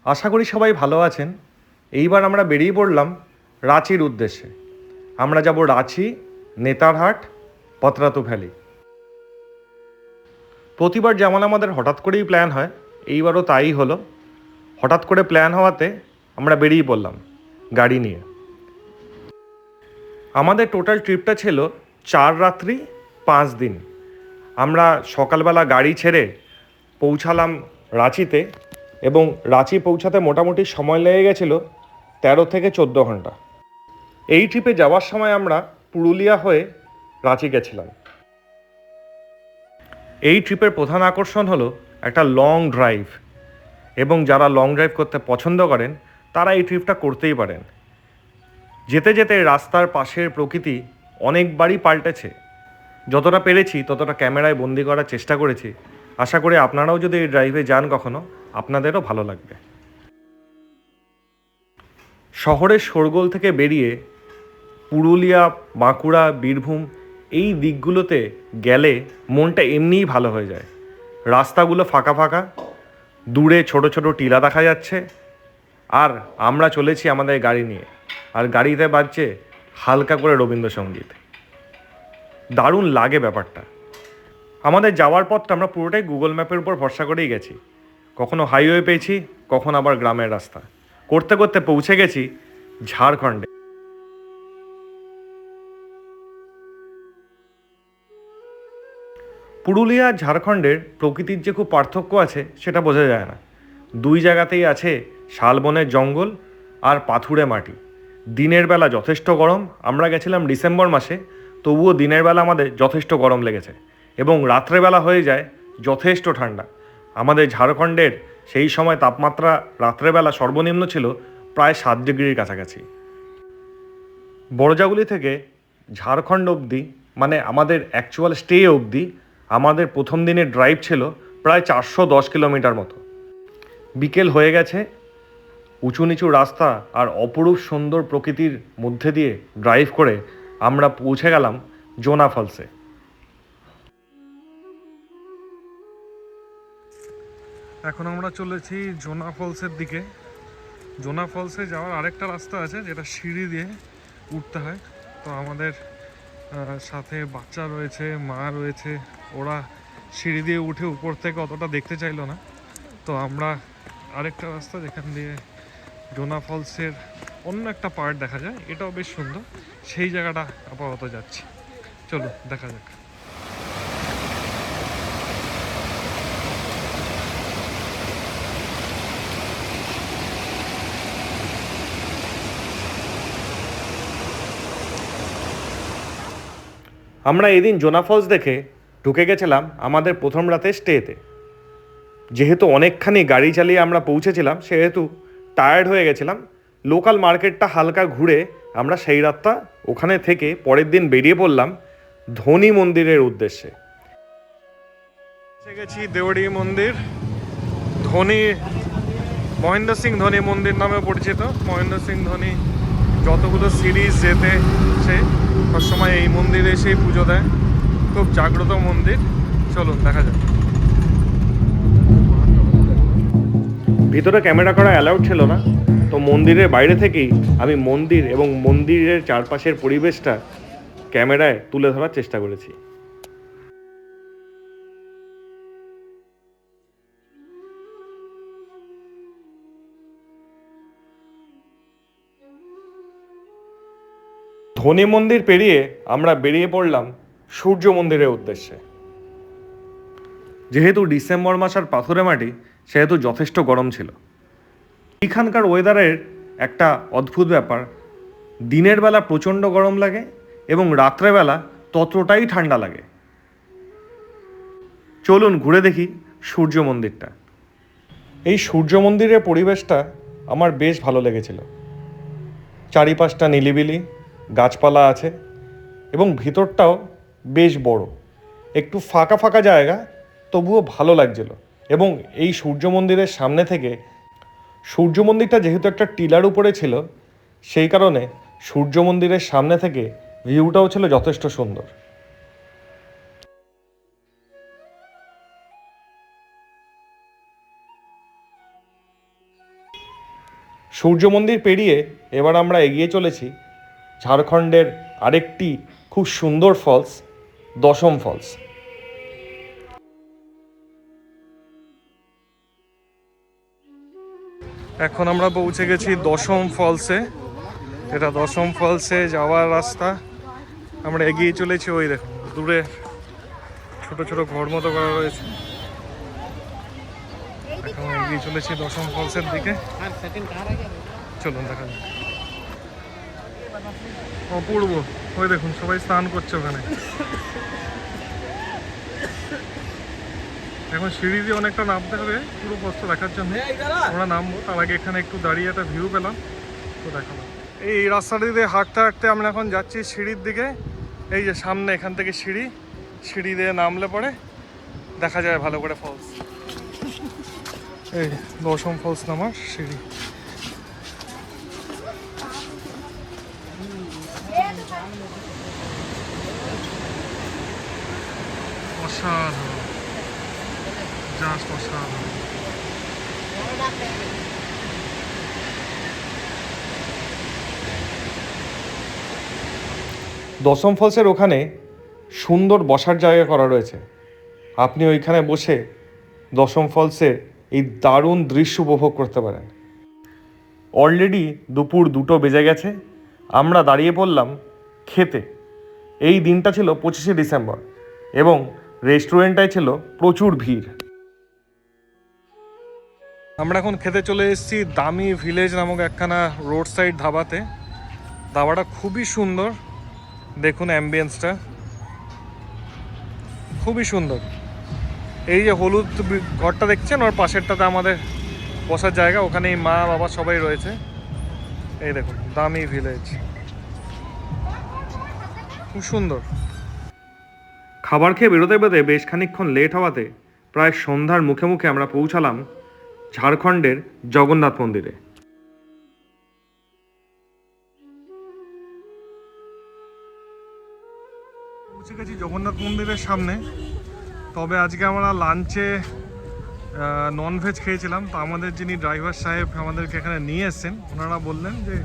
আশা করি সবাই ভালো আছেন। এইবার আমরা বেরিয়ে পড়লাম রাঁচির উদ্দেশ্যে। আমরা যাব রাঁচি, নেতারহাট, পতরাতু ভ্যালি। প্রতিবার যেমন আমাদের হঠাৎ করেই প্ল্যান হয়, এইবারও তাই হলো। হঠাৎ করে প্ল্যান হওয়াতে আমরা বেরিয়ে পড়লাম গাড়ি নিয়ে। আমাদের টোটাল ট্রিপটা ছিল 4 রাত্রি 5 দিন। আমরা সকালবেলা গাড়ি ছেড়ে পৌঁছালাম রাঁচিতে, এবং রাঁচি পৌঁছাতে মোটামুটি সময় লেগে গেছিলো 13 থেকে 14 ঘন্টা। এই ট্রিপে যাওয়ার সময় আমরা পুরুলিয়া হয়ে রাঁচি গেছিলাম। এই ট্রিপের প্রধান আকর্ষণ হলো একটা লং ড্রাইভ, এবং যারা লং ড্রাইভ করতে পছন্দ করেন তারা এই ট্রিপটা করতেই পারেন। যেতে যেতে রাস্তার পাশের প্রকৃতি অনেকবারই পাল্টেছে। যতটা পেরেছি ততটা ক্যামেরায় বন্দি করার চেষ্টা করেছি। আশা করি আপনারাও যদি এই ড্রাইভে যান কখনো, আপনাদেরও ভালো লাগবে। শহরের শোরগোল থেকে বেরিয়ে পুরুলিয়া, বাঁকুড়া, বীরভূম এই দিকগুলোতে গেলে মনটা এমনিই ভালো হয়ে যায়। রাস্তাগুলো ফাঁকা ফাঁকা, দূরে ছোট ছোট টিলা দেখা যাচ্ছে, আর আমরা চলেছি আমাদের গাড়ি নিয়ে, আর গাড়িতে বাজছে হালকা করে রবীন্দ্রসঙ্গীত। দারুণ লাগে ব্যাপারটা। আমাদের যাওয়ার পথটা আমরা পুরোটাই গুগল ম্যাপের উপর ভরসা করেই গেছি। কখনো হাইওয়ে পেয়েছি, কখনো আবার গ্রামের রাস্তা করতে করতে পৌঁছে গেছি ঝাড়খণ্ডে। পুরুলিয়া আর ঝাড়খণ্ডের প্রকৃতির যে খুব পার্থক্য আছে সেটা বোঝা যায় না। দুই জায়গাতেই আছে শালবনের জঙ্গল আর পাথুরে মাটি। দিনের বেলা যথেষ্ট গরম। আমরা গেছিলাম ডিসেম্বর মাসে, তবুও দিনের বেলা আমাদের যথেষ্ট গরম লেগেছে, এবং রাত্রেবেলা হয়ে যায় যথেষ্ট ঠান্ডা। আমাদের ঝাড়খণ্ডের সেই সময় তাপমাত্রা রাত্রেবেলা সর্বনিম্ন ছিল প্রায় 7 ডিগ্রির কাছাকাছি। বড়জাগুলি থেকে ঝাড়খণ্ড অবধি, মানে আমাদের অ্যাকচুয়াল স্টে অবধি, আমাদের প্রথম দিনের ড্রাইভ ছিল প্রায় 410 কিলোমিটার মতো। বিকেল হয়ে গেছে, উঁচু নিচু রাস্তা আর অপরূপ সুন্দর প্রকৃতির মধ্যে দিয়ে ড্রাইভ করে আমরা পৌঁছে গেলাম জোনা ফলসে। এখন আমরা চলেছি জোনা ফলসের দিকে। জোনা ফলসে যাওয়ার আরেকটা রাস্তা আছে যেটা সিঁড়ি দিয়ে উঠতে হয়। তো আমাদের সাথে বাচ্চা রয়েছে, মা রয়েছে, ওরা সিঁড়ি দিয়ে উঠে উপর থেকে অতটা দেখতে চাইলো না। তো আমরা আরেকটা রাস্তা যেখান দিয়ে জোনা ফলসের অন্য একটা পার্ট দেখা যায়, এটাও বেশ সুন্দর, সেই জায়গাটা আপাতত যাচ্ছি। চলো দেখা যাক। আমরা এদিন জোনা ফলস দেখে ঢুকে গেছিলাম আমাদের প্রথম রাতে স্টেতে। যেহেতু অনেকখানি গাড়ি চালিয়ে আমরা পৌঁছেছিলাম, সেহেতু টায়ার্ড হয়ে গেছিলাম। লোকাল মার্কেটটা হালকা ঘুরে আমরা সেই রাতটা ওখানে থেকে পরের দিন বেরিয়ে পড়লাম ধনী মন্দিরের উদ্দেশ্যে। এসে গেছি দেওড়ি মন্দির। ধনী মহেন্দ্র সিং ধোনি মন্দির নামে পরিচিত। মহেন্দ্র সিং ধোনি যতগুলো সিরিজ যেতে সে সবসময় এই মন্দিরে এসেই পুজো দেয়। খুব জাগ্রত মন্দির। চলুন দেখা যাক। ভিতরে ক্যামেরা করা অ্যালাউড ছিল না, তো মন্দিরের বাইরে থেকেই আমি মন্দির এবং মন্দিরের চারপাশের পরিবেশটা ক্যামেরায় তুলে ধরার চেষ্টা করেছি। ধনী মন্দির পেরিয়ে আমরা বেরিয়ে পড়লাম সূর্য মন্দিরের উদ্দেশ্যে। যেহেতু ডিসেম্বর মাস আর পাথুরে মাটি, সেহেতু যথেষ্ট গরম ছিল। এখানকার ওয়েদারের একটা অদ্ভুত ব্যাপার, দিনের বেলা প্রচণ্ড গরম লাগে এবং রাত্রেবেলা ততটাই ঠান্ডা লাগে। চলুন ঘুরে দেখি সূর্য মন্দিরটা। এই সূর্য মন্দিরের পরিবেশটা আমার বেশ ভালো লেগেছিল। চারিপাশটা নিলিবিলি, গাছপালা আছে, এবং ভিতরটাও বেশ বড়। একটু ফাঁকা ফাঁকা জায়গা, তবুও ভালো লাগছিল। এবং এই সূর্য মন্দিরের সামনে থেকে, সূর্য মন্দিরটা যেহেতু একটা টিলার উপরে ছিল, সেই কারণে সূর্য মন্দিরের সামনে থেকে ভিউটাও ছিল যথেষ্ট সুন্দর। সূর্য মন্দির পেরিয়ে এবার আমরা এগিয়ে চলেছি ঝাড়খণ্ডের আরেকটি খুব সুন্দর ফলস, দশম ফলস। এখন আমরা পৌঁছে গেছি দশম ফলসে। এটা দশম ফলসে যাওয়ার রাস্তা। আমরা এগিয়ে চলেছি, ওই দেখুন দূরে ছোট ছোট ঘর মতো করা রয়েছে। এখন এগিয়ে চলেছি দশম ফলসের দিকে। চলুন দেখা যাক। অপূর্ব, ওই দেখুন সবাই স্নান করছে ওখানে। এখন সিঁড়ি দিয়ে অনেকটা নামতে হবে পুরো কষ্ট দেখার জন্য। আমরা নামবো, তার আগে এখানে একটু দাঁড়িয়ে একটা ভিউ পেলাম, তো দেখালাম। এই রাস্তাটি দিয়ে হাঁটতে হাঁটতে আমরা এখন যাচ্ছি সিঁড়ির দিকে। এই যে সামনে এখান থেকে সিঁড়ি দিয়ে নামলে পরে দেখা যায় ভালো করে ফলস। এই দশম ফলস নামার সিঁড়ি। অসাধারণ, জাস্ট অসাধারণ। দশম ফলসের ওখানে সুন্দর বসার জায়গা করা রয়েছে। আপনি ওইখানে বসে দশম ফলসের এই দারুণ দৃশ্য উপভোগ করতে পারেন। অলরেডি দুপুর 2টো বেজে গেছে। আমরা দাঁড়িয়ে পড়লাম খেতে। এই দিনটা ছিল 25শে ডিসেম্বর এবং রেস্টুরেন্টটায় ছিল প্রচুর ভিড়। আমরা এখন খেতে চলে এসেছি দামি ভিলেজ নামক একখানা রোড সাইড ধাবাতে। ধাবাটা খুবই সুন্দর, দেখুন অ্যাম্বিয়েন্সটা খুবই সুন্দর। এই যে হলুদ ঘরটা দেখছেন, ওর পাশেরটাতে আমাদের বসার জায়গা, ওখানেই মা বাবা সবাই রয়েছে। এই দেখুন দামি ভিলেজ, খুব সুন্দর। খাবার খেয়ে বেরোতে বেরোতে বেশ খানিকক্ষণ লেট হওয়াতে প্রায় সন্ধ্যার মুখে মুখে আমরা পৌঁছালাম ঝাড়খণ্ডের জগন্নাথ মন্দিরে। পৌঁছে গেছি জগন্নাথ মন্দিরের সামনে। তবে আজকে আমরা লাঞ্চে ননভেজ খেয়েছিলাম, তো আমাদের যিনি ড্রাইভার সাহেব আমাদেরকে এখানে নিয়ে এসছেন, ওনারা বললেন যে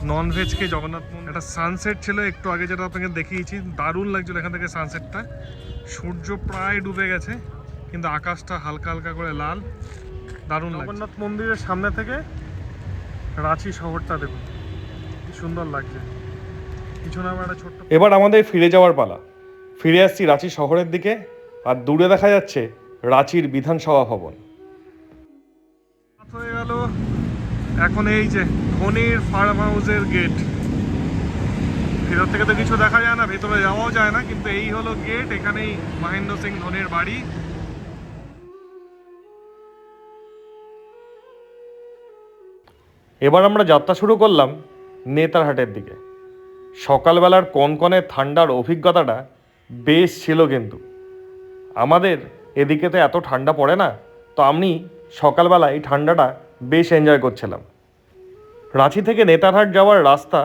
ননভেজ খেয়ে জগন্নাথ মন্দির। একটা সানসেট ছিল একটু আগে, যেটা আপনাকে দেখিয়েছি, দারুণ লাগছিল এখান থেকে সানসেটটা। সূর্য প্রায় ডুবে গেছে কিন্তু আকাশটা হালকা হালকা করে লাল, দারুণ। জগন্নাথ মন্দিরের সামনে থেকে রাঁচি শহরটা দেখুন কি সুন্দর লাগছে। পিছনে আবার একটা ছোট্ট। এবার আমাদের ফিরে যাওয়ার পালা। ফিরে আসছি রাঁচি শহরের দিকে, আর দূরে দেখা যাচ্ছে রাঁচির বিধানসভা ভবন। হয়ে গেল এখন এই যে ধোনির ফার্ম হাউসের গেট। ভিতর থেকে তো কিছু দেখা যায় না, ভেতরে যাওয়াও যায় না, কিন্তু এই হলো গেট। এখানেই মহেন্দ্র সিং ধোনির বাড়ি। এবার আমরা যাত্রা শুরু করলাম নেতারহাটের দিকে। সকালবেলার কনকনে ঠান্ডার অভিজ্ঞতাটা বেশ ছিল, কিন্তু আমাদের এদিকে তো এত ঠান্ডা পড়ে না, তো আমি সকালবেলায় ঠান্ডাটা বেশ এনজয় করছিলাম। রাঁচি থেকে নেতারহাট যাওয়ার রাস্তা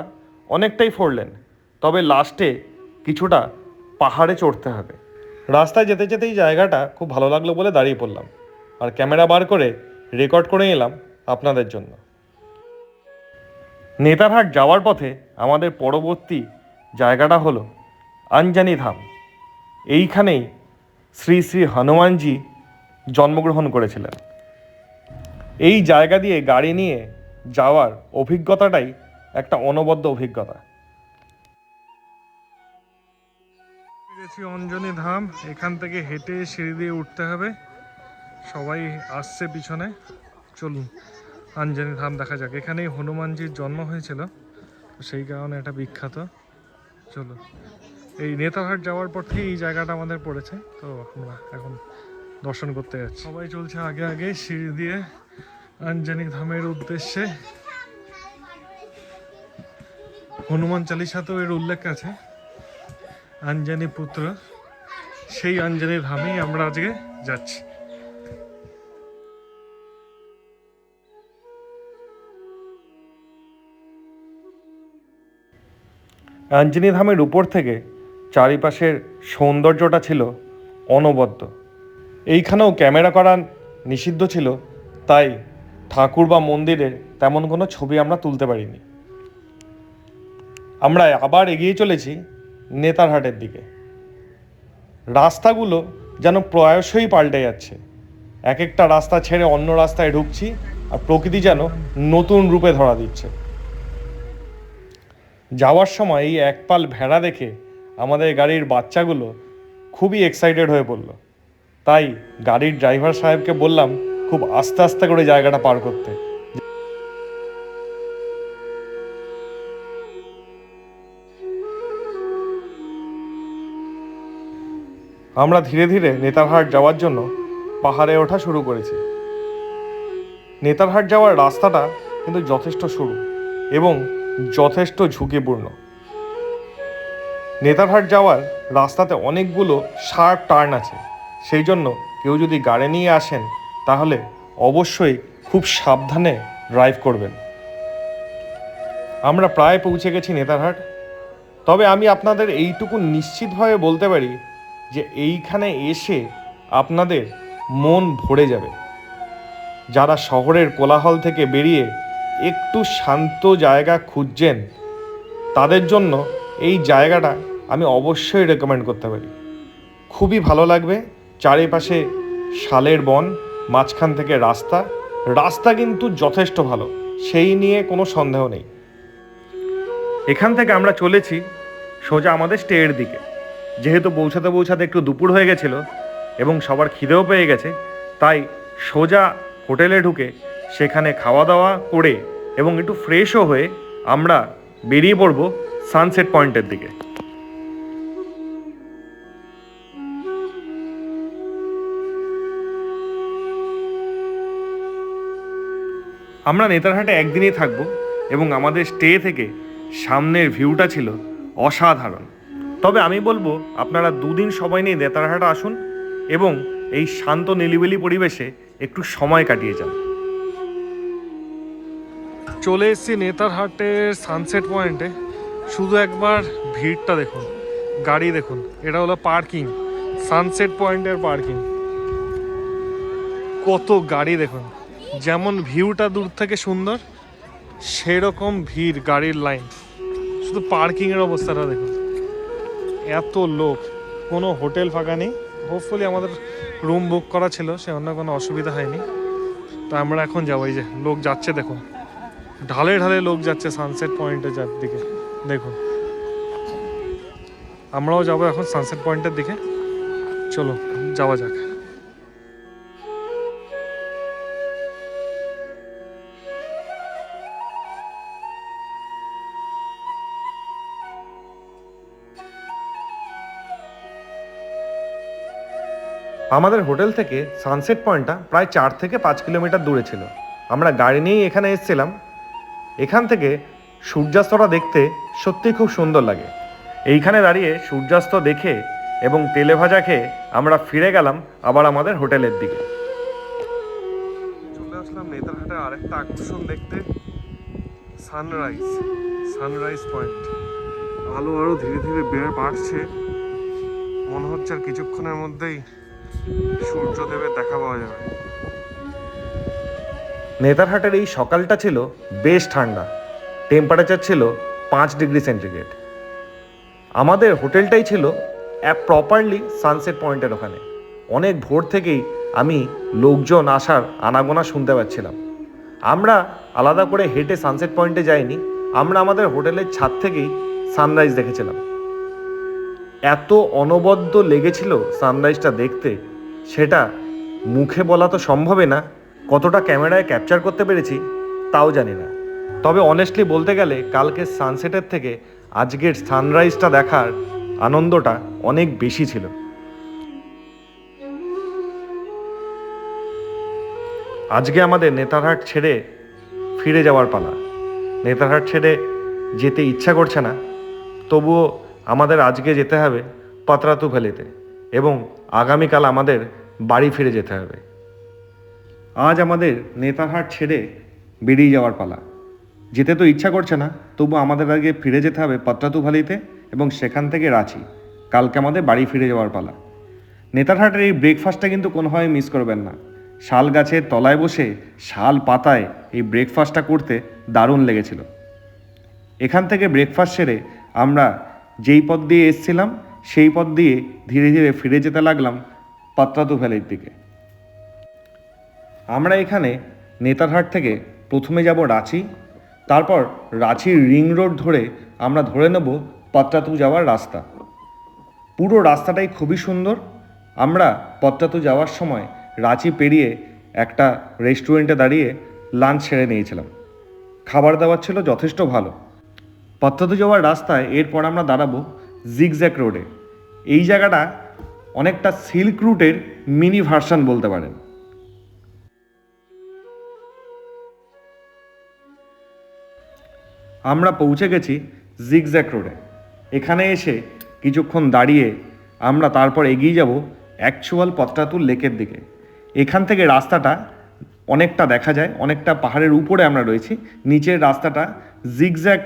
অনেকটাই 4 লেন, তবে লাস্টে কিছুটা পাহাড়ে চড়তে হবে। রাস্তায় যেতে যেতেই জায়গাটা খুব ভালো লাগলো বলে দাঁড়িয়ে পড়লাম, আর ক্যামেরা বার করে রেকর্ড করে নিলাম আপনাদের জন্য। নেতারহাট যাওয়ার পথে আমাদের পরবর্তী জায়গাটা হলো আঞ্জানি ধাম। এইখানেই শ্রী শ্রী হনুমানজি জন্মগ্রহণ করেছিলেন। এই জায়গা দিয়ে গাড়ি নিয়ে যাওয়ার অভিজ্ঞতাটাই একটা অনবদ্য অভিজ্ঞতা। অঞ্জনি ধাম, এখান থেকে হেঁটে সিঁড়ি দিয়ে উঠতে হবে। সবাই আসছে পিছনে, চলুন আঞ্জনি ধাম দেখা যাক। এখানেই হনুমানজির জন্ম হয়েছিল, সেই কারণে এটা বিখ্যাত। চলো, এই নেতারহাট যাওয়ার পর থেকে এই জায়গাটা আমাদের পড়েছে, তো আমরা এখন দর্শন করতে যাচ্ছি। সবাই চলছে আগে আগে সিঁড়ি দিয়ে আঞ্জনি ধামের উদ্দেশ্যে। হনুমান চালিসাতেও এর উল্লেখ আছে, আঞ্জনি পুত্র। সেই আঞ্জনি ধামেই আমরা আজকে যাচ্ছি। আঞ্জনি ধামের উপর থেকে চারিপাশের সৌন্দর্যটা ছিল অনবদ্য। এইখানেও ক্যামেরা করা নিষিদ্ধ ছিল, তাই ঠাকুর বা মন্দিরের তেমন কোনো ছবি আমরা তুলতে পারিনি। আমরা আবার এগিয়ে চলেছি নেতারহাটের দিকে। রাস্তাগুলো যেন প্রায়শই পাল্টে যাচ্ছে। এক একটা রাস্তা ছেড়ে অন্য রাস্তায় ঢুকছি, আর প্রকৃতি যেন নতুন রূপে ধরা দিচ্ছে। যাওয়ার সময় এই একপাল ভেড়া দেখে আমাদের গাড়ির বাচ্চাগুলো খুবই এক্সাইটেড হয়ে পড়লো। তাই গাড়ির ড্রাইভার সাহেবকে বললাম খুব আস্তে আস্তে করে জায়গাটা পার করতে। আমরা ধীরে ধীরে নেতারহাট যাওয়ার জন্য পাহাড়ে ওঠা শুরু করেছি। নেতারহাট যাওয়ার রাস্তাটা কিন্তু যথেষ্ট সরু এবং যথেষ্ট ঝুঁকিপূর্ণ। নেতারহাট যাওয়ার রাস্তাতে অনেকগুলো শার্প টার্ন আছে, সেই জন্য কেউ যদি গাড়ি নিয়ে আসেন তাহলে অবশ্যই খুব সাবধানে ড্রাইভ করবেন। আমরা প্রায় পৌঁছে গেছি নেতারহাট। তবে আমি আপনাদের এইটুকু নিশ্চিতভাবে বলতে পারি যে এইখানে এসে আপনাদের মন ভরে যাবে। যারা শহরের কোলাহল থেকে বেরিয়ে একটু শান্ত জায়গা খুঁজছেন তাদের জন্য এই জায়গাটা আমি অবশ্যই রেকমেন্ড করতে পারি। খুবই ভালো লাগবে। চারিপাশে শালের বন, মাঝখান থেকে রাস্তা। রাস্তা কিন্তু যথেষ্ট ভালো, সেই নিয়ে কোনো সন্দেহ নেই। এখান থেকে আমরা চলেছি সোজা আমাদের স্টের দিকে। যেহেতু পৌঁছাতে পৌঁছাতে একটু দুপুর হয়ে গেছিল এবং সবার খিদেও পেয়ে গেছে, তাই সোজা হোটেলে ঢুকে সেখানে খাওয়া দাওয়া করে এবং একটু ফ্রেশও হয়ে আমরা বেরিয়ে পড়ব সানসেট পয়েন্টের দিকে। আমরা নেতারহাটে একদিনই থাকবো এবং আমাদের স্টে থেকে সামনের ভিউটা ছিল অসাধারণ। তবে আমি বলবো আপনারা দুদিন সবাই নিয়ে নেতারহাটে আসুন এবং এই শান্ত নিরিবিলি পরিবেশে একটু সময় কাটিয়ে যান। চলে এসেছি নেতারহাটের সানসেট পয়েন্টে। শুধু একবার ভিড়টা দেখুন, গাড়ি দেখুন। এটা হলো পার্কিং, সানসেট পয়েন্টের পার্কিং। কত গাড়ি দেখুন। যেমন ভিউটা দূর থেকে সুন্দর, সেরকম ভিড়, গাড়ির লাইন। শুধু পার্কিংয়ের অবস্থাটা দেখুন, এত লোক। কোনো হোটেল ফাঁকা নেই। হোপফুলি আমাদের রুম বুক করা ছিল, সে অন্য কোনো অসুবিধা হয়নি। তো আমরা এখন যাবো। এই যে লোক যাচ্ছে দেখুন, ঢালে ঢালে লোক যাচ্ছে সানসেট পয়েন্টের দিকে দেখুন। আমরাও যাবো এখন সানসেট পয়েন্টের দিকে। চলো যাওয়া যাক। আমাদের হোটেল থেকে সানসেট পয়েন্টটা প্রায় 4 থেকে 5 কিলোমিটার দূরে ছিল। আমরা গাড়ি নিয়েই এখানে এসেছিলাম। এখান থেকে সূর্যাস্তটা দেখতে সত্যিই খুব সুন্দর লাগে। এইখানে দাঁড়িয়ে সূর্যাস্ত দেখে এবং তেলে ভাজা খেয়ে আমরা ফিরে গেলাম আবার আমাদের হোটেলের দিকে। চলে আসলাম নেতারহাটে আরেকটা আকর্ষণ দেখতে, সানরাইজ পয়েন্ট। আলো আরও ধীরে ধীরে বাড়ছে। মনে হচ্ছে আর কিছুক্ষণের মধ্যেই সূর্যদেবের দেখা পাওয়া যাবে। নেতারহাটের এই সকালটা ছিল বেশ ঠান্ডা। টেম্পারেচার ছিল 5 ডিগ্রি সেন্টিগ্রেড। আমাদের হোটেলটাই ছিল প্রপারলি সানসেট পয়েন্টের ওখানে। অনেক ভোর থেকেই আমি লোকজন আসার আনাগোনা শুনতে পাচ্ছিলাম। আমরা আলাদা করে হেঁটে সানসেট পয়েন্টে যাইনি, আমরা আমাদের হোটেলের ছাদ থেকেই সানরাইজ দেখেছিলাম। এত অনবদ্য লেগেছিল সানরাইজটা দেখতে, সেটা মুখে বলা তো সম্ভবই না। কতটা ক্যামেরায় ক্যাপচার করতে পেরেছি তাও জানি না। তবে অনেস্টলি বলতে গেলে কালকের সানসেটের থেকে আজকের সানরাইজটা দেখার আনন্দটা অনেক বেশি ছিল। আজকে আমাদের নেতারহাট ছেড়ে ফিরে যাওয়ার পালা। নেতারহাট ছেড়ে যেতে ইচ্ছা করছে না, তবুও আমাদের আজকে যেতে হবে পাতরাতু ভ্যালিতে এবং আগামীকাল আমাদের বাড়ি ফিরে যেতে হবে। আজ আমাদের নেতারহাট ছেড়ে বেরিয়ে যাওয়ার পালা। যেতে তো ইচ্ছা করছে না, তবু আমাদের আগে ফিরে যেতে হবে পাতরাতু ভ্যালিতে এবং সেখান থেকে রাঁচি। কালকে আমাদের বাড়ি ফিরে যাওয়ার পালা। নেতারহাটের এই ব্রেকফাস্টটা কিন্তু কোনোভাবে মিস করবেন না। শাল গাছের তলায় বসে শাল পাতায় এই ব্রেকফাস্টটা করতে দারুণ লেগেছিল। এখান থেকে ব্রেকফাস্ট সেরে আমরা যেই পথ দিয়ে এসছিলাম সেই পথ দিয়ে ধীরে ধীরে ফিরে যেতে লাগলাম পাত্রাতু ভ্যালির দিকে। আমরা এখানে নেতারহাট থেকে প্রথমে যাব রাঁচি, তারপর রাঁচির রিং রোড ধরে আমরা ধরে নেব পাত্রাতু যাওয়ার রাস্তা। পুরো রাস্তাটাই খুবই সুন্দর। আমরা পাত্রাতু যাওয়ার সময় রাঁচি পেরিয়ে একটা রেস্টুরেন্টে দাঁড়িয়ে লাঞ্চ সেরে নিয়েছিলাম। খাবার দাবার ছিল যথেষ্ট ভালো। পাত্রাতু যাওয়ার রাস্তায় এরপর আমরা দাঁড়াবো জিগজ্যাগ রোডে। এই জায়গাটা অনেকটা সিল্ক রুটের মিনি ভার্সন বলতে পারেন। আমরা পৌঁছে গেছি জিগজ্যাগ রোডে। এখানে এসে কিছুক্ষণ দাঁড়িয়ে আমরা তারপর এগিয়ে যাব অ্যাকচুয়াল পাত্রাতুর লেকের দিকে। এখান থেকে রাস্তাটা অনেকটা দেখা যায়, অনেকটা পাহাড়ের উপরে আমরা রয়েছি। নিচের রাস্তাটা জিগজ্যাগ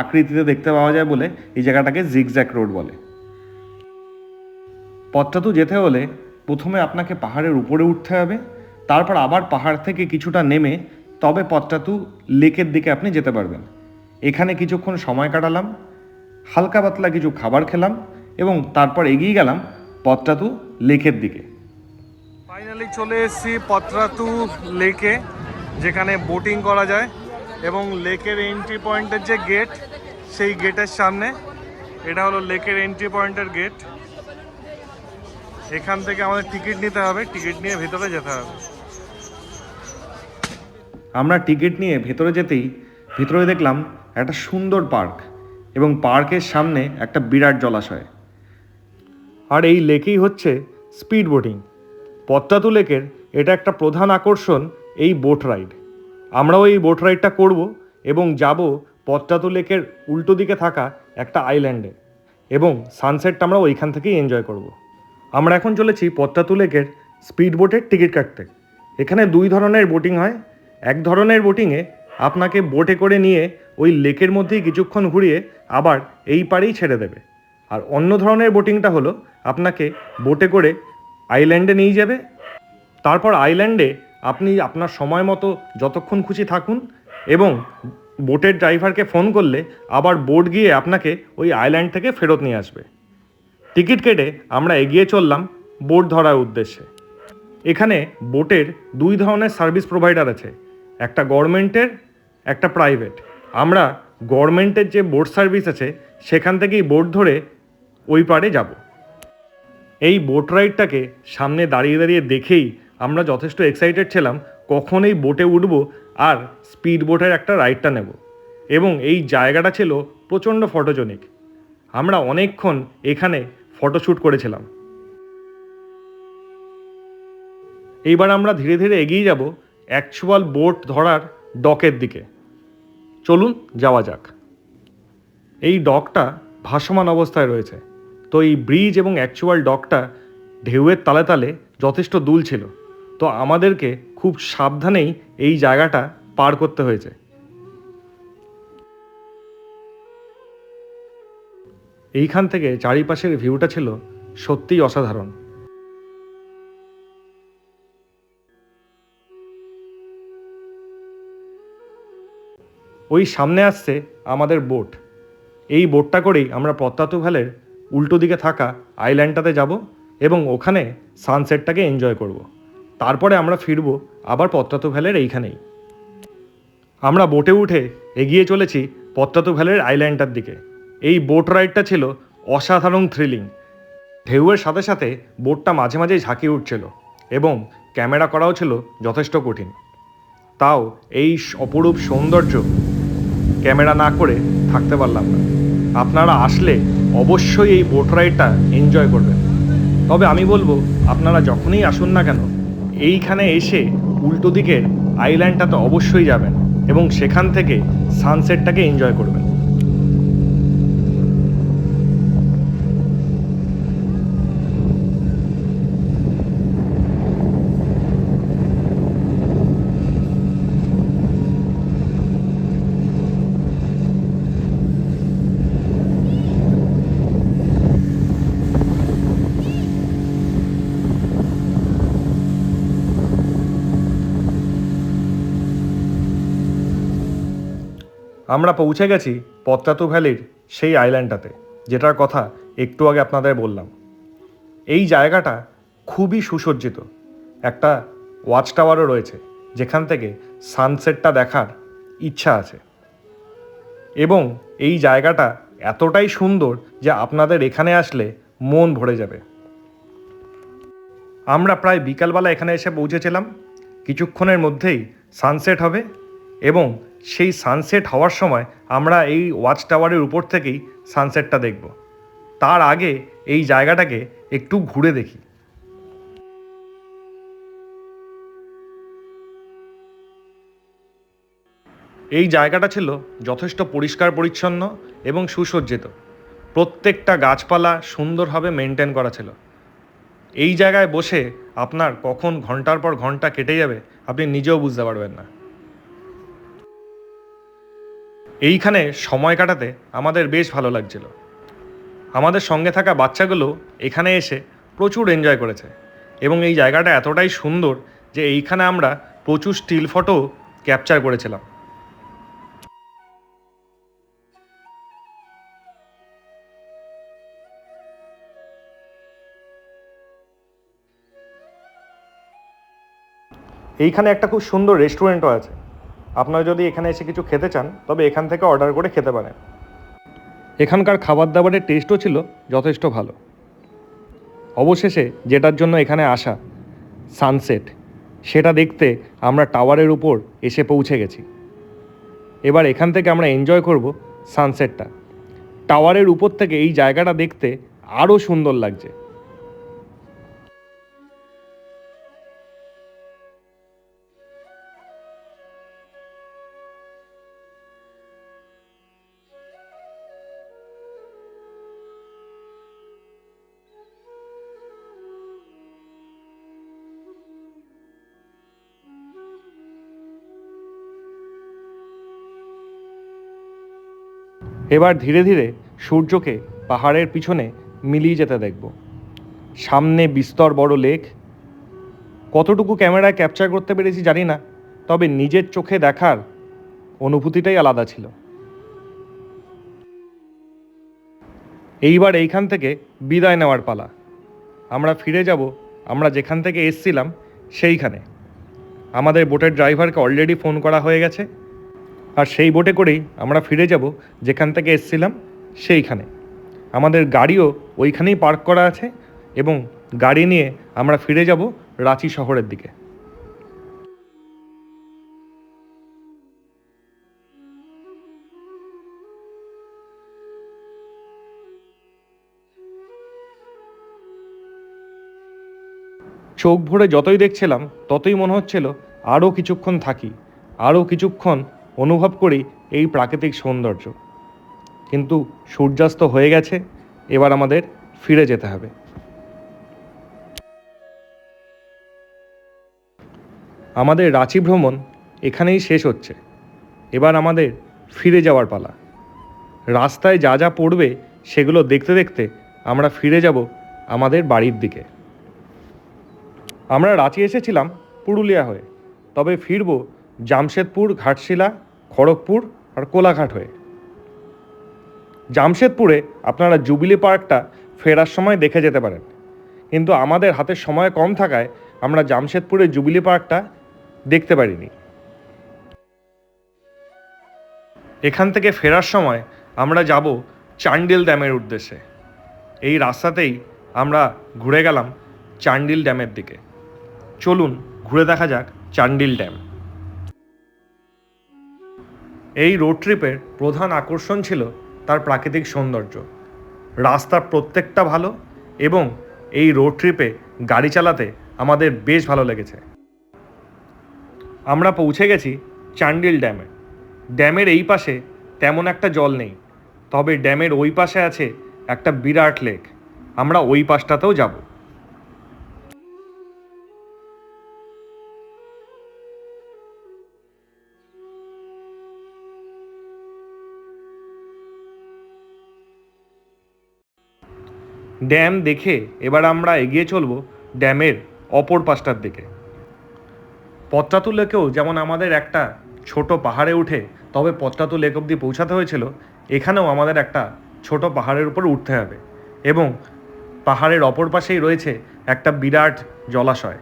আকৃতিতে দেখতে পাওয়া যায় বলে এই জায়গাটাকে জিগজ্যাগ রোড বলে। পাত্রাতু যেতে হলে প্রথমে আপনাকে পাহাড়ের উপরে উঠতে হবে, তারপর আবার পাহাড় থেকে কিছুটা নেমে তবে পাত্রাতু লেকের দিকে আপনি যেতে পারবেন। এখানে কিছুক্ষণ সময় কাটালাম, হালকা পাতলা কিছু খাবার খেলাম এবং তারপর এগিয়ে গেলাম পাত্রাতু লেকের দিকে। ফাইনালি চলে এসেছি পাত্রাতু লেকে, যেখানে বোটিং করা যায় এবং লেকের এন্ট্রি পয়েন্টের যে গেট, সেই গেটের সামনে এটা হলো লেকের এন্ট্রি পয়েন্টের গেট। এখান থেকে আমাদের টিকিট নিতে হবে, টিকিট নিয়ে ভেতরে যেতে হবে। আমরা টিকিট নিয়ে ভেতরে যেতেই ভিতরে দেখলাম একটা সুন্দর পার্ক এবং পার্কের সামনে একটা বিরাট জলাশয়। আর এই লেকেই হচ্ছে স্পিড বোটিং। পাত্রাতু লেকের এটা একটা প্রধান আকর্ষণ এই বোট রাইড। আমরাও এই বোট রাইডটা করব এবং যাব পাত্রাতু লেকের উল্টো দিকে থাকা একটা আইল্যান্ডে এবং সানসেটটা আমরা ওইখান থেকেই এনজয় করব। আমরা এখন চলেছি পাত্রাতু লেকের স্পিড বোটের টিকিট কাটতে। এখানে দুই ধরনের বোটিং হয়। এক ধরনের বোটিংয়ে আপনাকে বোটে করে নিয়ে ওই লেকের মধ্যেই কিছুক্ষণ ঘুরিয়ে আবার এই পাড়েই ছেড়ে দেবে। আর অন্য ধরনের বোটিংটা হলো আপনাকে বোটে করে আইল্যান্ডে নিয়ে যাবে, তারপর আইল্যান্ডে আপনি আপনার সময় মতো যতক্ষণ খুশি থাকুন এবং বোটের ড্রাইভারকে ফোন করলে আবার বোট গিয়ে আপনাকে ওই আইল্যান্ড থেকে ফেরত নিয়ে আসবে। টিকিট কেটে আমরা এগিয়ে চললাম বোট ধরার উদ্দেশ্যে। এখানে বোটের দুই ধরনের সার্ভিস প্রোভাইডার আছে, একটা গভর্নমেন্টের, একটা প্রাইভেট। আমরা গভর্নমেন্টের যে বোট সার্ভিস আছে সেখান থেকেই বোট ধরে ওই পাড়ে যাব। এই বোট রাইডটাকে সামনে দাঁড়িয়ে দাঁড়িয়ে দেখেই আমরা যথেষ্ট এক্সাইটেড ছিলাম কখন এই বোটে উঠব আর স্পিড বোটের একটা রাইডটা নেব। এবং এই জায়গাটা ছিল প্রচণ্ড ফটোজেনিক। আমরা অনেকক্ষণ এখানে ফটোশ্যুট করেছিলাম। এইবার আমরা ধীরে ধীরে এগিয়ে যাব অ্যাকচুয়াল বোট ধরার ডকের দিকে। চলুন যাওয়া যাক। এই ডকটা ভাসমান অবস্থায় রয়েছে। তো এই ব্রিজ এবং অ্যাকচুয়াল ডকটা ঢেউয়ের তালে তালে যথেষ্ট দুল ছিল, তো আমাদেরকে খুব সাবধানেই এই জায়গাটা পার করতে হয়েছে। এইখান থেকে চারিপাশের ভিউটা ছিল সত্যিই অসাধারণ। ওই সামনে আসছে আমাদের বোট। এই বোটটা করেই আমরা পাত্রাতু ভ্যালির উল্টো দিকে থাকা আইল্যান্ডটাতে যাব এবং ওখানে সানসেটটাকে এনজয় করব। তারপরে আমরা ফিরব আবার পাত্রাতু ভ্যালির এইখানেই। আমরা বোটে উঠে এগিয়ে চলেছি পাত্রাতু ভ্যালির আইল্যান্ডটার দিকে। এই বোট রাইডটা ছিল অসাধারণ থ্রিলিং। ঢেউয়ের সাথে সাথে বোটটা মাঝে মাঝেই ঝাঁকিয়ে উঠছিল এবং ক্যামেরা করাও ছিল যথেষ্ট কঠিন। তাও এই অপরূপ সৌন্দর্য ক্যামেরা না করে থাকতে পারলাম না। আপনারা আসলে অবশ্যই এই বোট রাইডটা এনজয় করবেন। তবে আমি বলবো আপনারা যখনই আসুন না কেন এইখানে এসে উল্টো দিকের আইল্যান্ডটাতে অবশ্যই যাবেন এবং সেখান থেকে সানসেটটাকে এনজয় করবেন। আমরা পৌঁছে গেছি পত্রাতু ভ্যালির সেই আইল্যান্ডটাতে, যেটার কথা একটু আগে আপনাদের বললাম। এই জায়গাটা খুবই সুসজ্জিত। একটা ওয়াচ টাওয়ারও রয়েছে, যেখান থেকে সানসেটটা দেখার ইচ্ছা আছে। এবং এই জায়গাটা এতটাই সুন্দর যে আপনাদের এখানে আসলে মন ভরে যাবে। আমরা প্রায় বিকালবেলা এখানে এসে পৌঁছেছিলাম। কিছুক্ষণের মধ্যেই সানসেট হবে এবং সেই সানসেট হওয়ার সময় আমরা এই ওয়াচ টাওয়ারের উপর থেকেই সানসেটটা দেখব। তার আগে এই জায়গাটাকে একটু ঘুরে দেখি। এই জায়গাটা ছিল যথেষ্ট পরিষ্কার পরিচ্ছন্ন এবং সুসজ্জিত। প্রত্যেকটা গাছপালা সুন্দরভাবে মেনটেন করা ছিল। এই জায়গায় বসে আপনার কখন ঘন্টার পর ঘন্টা কেটে যাবে আপনি নিজেও বুঝতে পারবেন না। এইখানে সময় কাটাতে আমাদের বেশ ভালো লাগছিল। আমাদের সঙ্গে থাকা বাচ্চাগুলো এখানে এসে প্রচুর এনজয় করেছে এবং এই জায়গাটা এতটাই সুন্দর যে এইখানে আমরা প্রচুর স্টিল ফটো ক্যাপচার করেছিলাম। এইখানে একটা খুব সুন্দর রেস্টুরেন্টও আছে। আপনারা যদি এখানে এসে কিছু খেতে চান তবে এখান থেকে অর্ডার করে খেতে পারেন। এখানকার খাবার দাবারের টেস্টও ছিল যথেষ্ট ভালো। অবশেষে যেটার জন্য এখানে আসা, সানসেট, সেটা দেখতে আমরা টাওয়ারের উপর এসে পৌঁছে গেছি। এবার এখান থেকে আমরা এনজয় করব সানসেটটা। টাওয়ারের উপর থেকে এই জায়গাটা দেখতে আরও সুন্দর লাগছে। এবার ধীরে ধীরে সূর্যকে পাহাড়ের পিছনে মিলিয়ে যেতে দেখব। সামনে বিস্তর বড় লেক। কতটুকু ক্যামেরায় ক্যাপচার করতে পেরেছি জানি না, তবে নিজের চোখে দেখার অনুভূতিটাই আলাদা ছিল। এইবার এইখান থেকে বিদায় নেওয়ার পালা। আমরা ফিরে যাব আমরা যেখান থেকে এসছিলাম সেইখানে। আমাদের বোটের ড্রাইভারকে অলরেডি ফোন করা হয়ে গেছে, আর সেই বোটে করেই আমরা ফিরে যাব যেখান থেকে এসছিলাম সেইখানে। আমাদের গাড়িও ওইখানেই পার্ক করা আছে এবং গাড়ি নিয়ে আমরা ফিরে যাব রাঁচি শহরের দিকে। চোখ ভরে যতই দেখছিলাম ততই মনে হচ্ছিল আরও কিছুক্ষণ থাকি, আরও কিছুক্ষণ অনুভব করি এই প্রাকৃতিক সৌন্দর্য। কিন্তু সূর্যাস্ত হয়ে গেছে, এবার আমাদের ফিরে যেতে হবে। আমাদের রাঁচি ভ্রমণ এখানেই শেষ হচ্ছে। এবার আমাদের ফিরে যাওয়ার পালা। রাস্তায় যা যা পড়বে সেগুলো দেখতে দেখতে আমরা ফিরে যাব আমাদের বাড়ির দিকে। আমরা রাঁচি এসেছিলাম পুরুলিয়া হয়ে, তবে ফিরব জামশেদপুর, ঘাটশিলা, খড়গপুর আর কোলাঘাট হয়ে। জামশেদপুরে আপনারা জুবিলি পার্কটা ফেরার সময় দেখে যেতে পারেন, কিন্তু আমাদের হাতে সময় কম থাকায় আমরা জামশেদপুরে জুবিলি পার্কটা দেখতে পারিনি। এখান থেকে ফেরার সময় আমরা যাব চান্ডিল ড্যামের উদ্দেশ্যে। এই রাস্তাতেই আমরা ঘুরে গেলাম চান্ডিল ড্যামের দিকে। চলুন ঘুরে দেখা যাক চান্ডিল ড্যাম। এই রোড ট্রিপের প্রধান আকর্ষণ ছিল তার প্রাকৃতিক সৌন্দর্য। রাস্তার প্রত্যেকটা ভালো এবং এই রোড ট্রিপে গাড়ি চালাতে আমাদের বেশ ভালো লেগেছে। আমরা পৌঁছে গেছি চান্ডিল ড্যামে। ড্যামের এই পাশে তেমন একটা জল নেই, তবে ড্যামের ওই পাশে আছে একটা বিরাট লেক। আমরা ওই পাশটাতেও যাব। ড্যাম দেখে এবার আমরা এগিয়ে চলব ড্যামের অপর পাশটার দিকে। পদ্মাতু লেকেও যেমন আমাদের একটা ছোট পাহাড়ে উঠে তবে পত্রাতু লেক অবধি পৌঁছাতে হয়েছিল, এখানেও আমাদের একটা ছোট পাহাড়ের উপর উঠতে হবে এবং পাহাড়ের অপর পাশেই রয়েছে একটা বিরাট জলাশয়।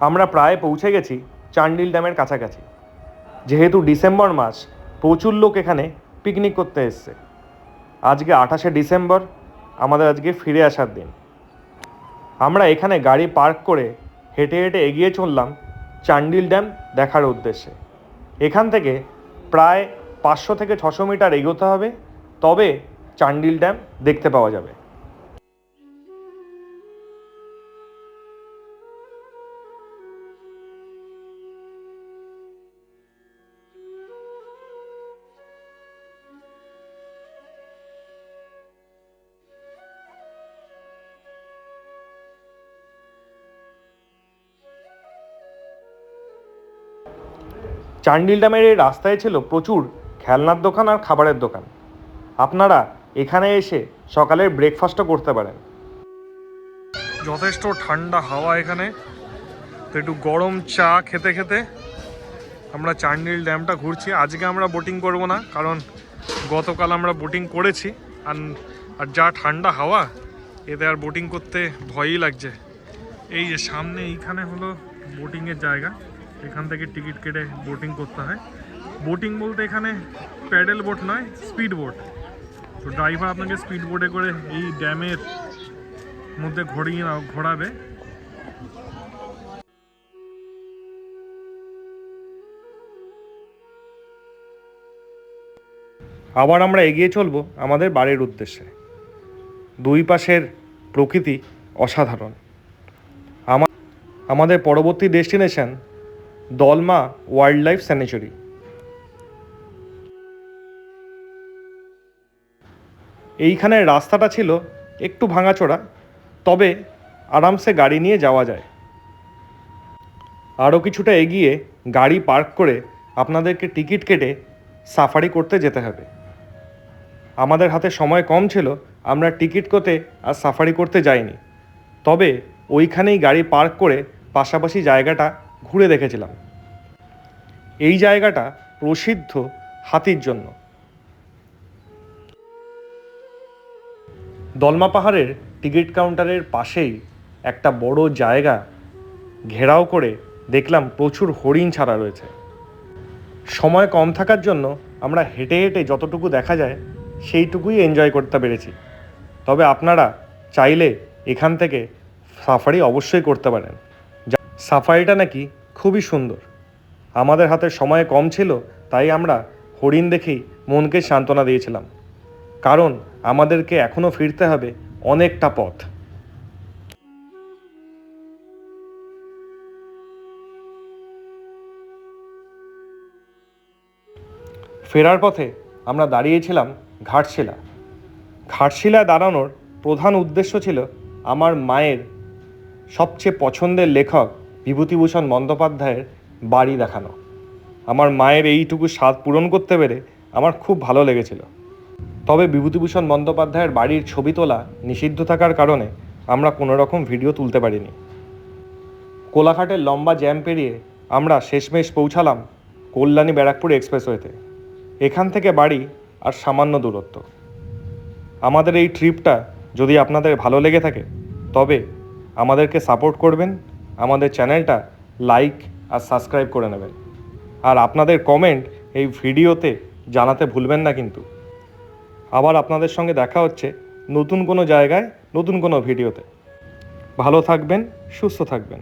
আমরা প্রায় পৌঁছে গেছি চান্ডিল ড্যামের কাছাকাছি। যেহেতু ডিসেম্বর মাস, প্রচুর লোক এখানে পিকনিক করতে এসছে। আজকে 28শে ডিসেম্বর, আমাদের আজকে ফিরে আসার দিন। আমরা এখানে গাড়ি পার্ক করে হেঁটে হেঁটে এগিয়ে চললাম চান্ডিল ড্যাম দেখার উদ্দেশ্যে। এখান থেকে প্রায় 500 থেকে 600 মিটার এগোতে হবে, তবে চান্ডিল ড্যাম দেখতে পাওয়া যাবে। চান্ডিল ড্যামের এই রাস্তায় ছিল প্রচুর খেলনার দোকান আর খাবারের দোকান। আপনারা এখানে এসে সকালের ব্রেকফাস্টও করতে পারেন। যথেষ্ট ঠান্ডা হাওয়া এখানে, তো একটু গরম চা খেতে খেতে আমরা চান্ডিল ড্যামটা ঘুরছি। আজকে আমরা বোটিং করব না, কারণ গতকাল আমরা বোটিং করেছি, আর যা ঠান্ডা হাওয়া, এতে আর বোটিং করতে ভয়ই লাগছে। এই যে সামনে এইখানে হলো বোটিংয়ের জায়গা, এখান থেকে টিকিট কেটে বোটিং করতে হয়। বোটিং বলতে এখানে প্যাডেল বোট নয়, স্পিড বোট। তো ড্রাইভার আপনাকে স্পিড বোটে করে এই ড্যামের মধ্যে ঘোরাবে। আবার আমরা এগিয়ে চলব আমাদের বাড়ির উদ্দেশ্যে। দুই পাশের প্রকৃতি অসাধারণ। আমাদের পরবর্তী ডেস্টিনেশন দলমা ওয়াইল্ড লাইফ স্যানিচুরি। এইখানের রাস্তাটা ছিল একটু ভাঙাচোরা, তবে আরামসে গাড়ি নিয়ে যাওয়া যায়। আরও কিছুটা এগিয়ে গাড়ি পার্ক করে আপনাদেরকে টিকিট কেটে সাফারি করতে যেতে হবে। আমাদের হাতে সময় কম ছিল, আমরা টিকিট করতে আর সাফারি করতে যাইনি, তবে ওইখানেই গাড়ি পার্ক করে পাশাপাশি জায়গাটা ঘুরে দেখেছিলাম। এই জায়গাটা প্রসিদ্ধ হাতির জন্য। দলমা পাহাড়ের টিকিট কাউন্টারের পাশেই একটা বড় জায়গা ঘেরাও করে দেখলাম প্রচুর হরিণ ছাড়া রয়েছে। সময় কম থাকার জন্য আমরা হেঁটে হেঁটে যতটুকু দেখা যায় সেইটুকুই এনজয় করতে পেরেছি। তবে আপনারা চাইলে এখান থেকে সাফারি অবশ্যই করতে পারেন। সাফারিটা নাকি খুবই সুন্দর। আমাদের হাতে সময় কম ছিল, তাই আমরা হরিণ দেখেই মনকে সান্ত্বনা দিয়েছিলাম, কারণ আমাদেরকে এখনও ফিরতে হবে অনেকটা পথ। ফেরার পথে আমরা দাঁড়িয়েছিলাম ঘাটশিলায় দাঁড়ানোর প্রধান উদ্দেশ্য ছিল আমার মায়ের সবচেয়ে পছন্দের লেখক বিভূতিভূষণ বন্দ্যোপাধ্যায়ের বাড়ি দেখানো। আমার মায়ের এইটুকু স্বাদ পূরণ করতে পেরে আমার খুব ভালো লেগেছিল। তবে বিভূতিভূষণ বন্দ্যোপাধ্যায়ের বাড়ির ছবি তোলা নিষিদ্ধ থাকার কারণে আমরা কোনো রকম ভিডিও তুলতে পারিনি। কোলাঘাটের লম্বা জ্যাম পেরিয়ে আমরা শেষমেশ পৌঁছালাম কল্যাণী ব্যারাকপুর এক্সপ্রেসওয়েতে। এখান থেকে বাড়ি আর সামান্য দূরত্ব। আমাদের এই ট্রিপটা যদি আপনাদের ভালো লেগে থাকে, তবে আমাদেরকে সাপোর্ট করবেন, আমাদের চ্যানেলটা লাইক আর সাবস্ক্রাইব করে নেবেন, আর আপনাদের কমেন্ট এই ভিডিওতে জানাতে ভুলবেন না কিন্তু। আবার আপনাদের সঙ্গে দেখা হচ্ছে নতুন কোনো জায়গায়, নতুন কোনো ভিডিওতে। ভালো থাকবেন, সুস্থ থাকবেন।